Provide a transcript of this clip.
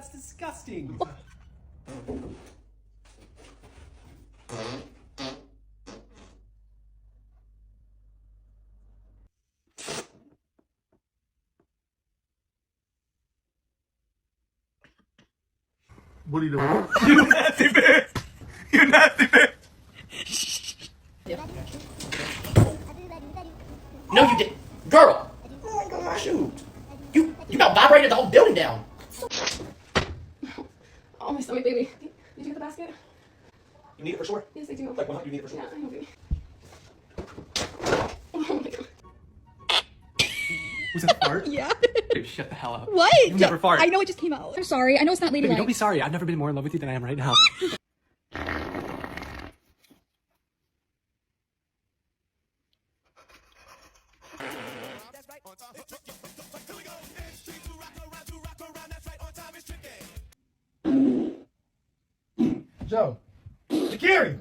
That's disgusting. What are you doing? You nasty bitch! You nasty bitch! No, you didn't. Girl! Oh my god, shoot. You about vibrated the whole building down. Oh, my stomach, baby. Did you get the basket? You need it for sure? Yes, I do. Like, 100, you need it for sure? Yeah, I know, baby. Oh my god. Was that a fart? Yeah. Babe, shut the hell up. What? You never fart. I know it just came out. I'm sorry. I know it's not Baby, ladylike. don't be sorry. I've never been more in love with you than I am right now. Joe. Gary.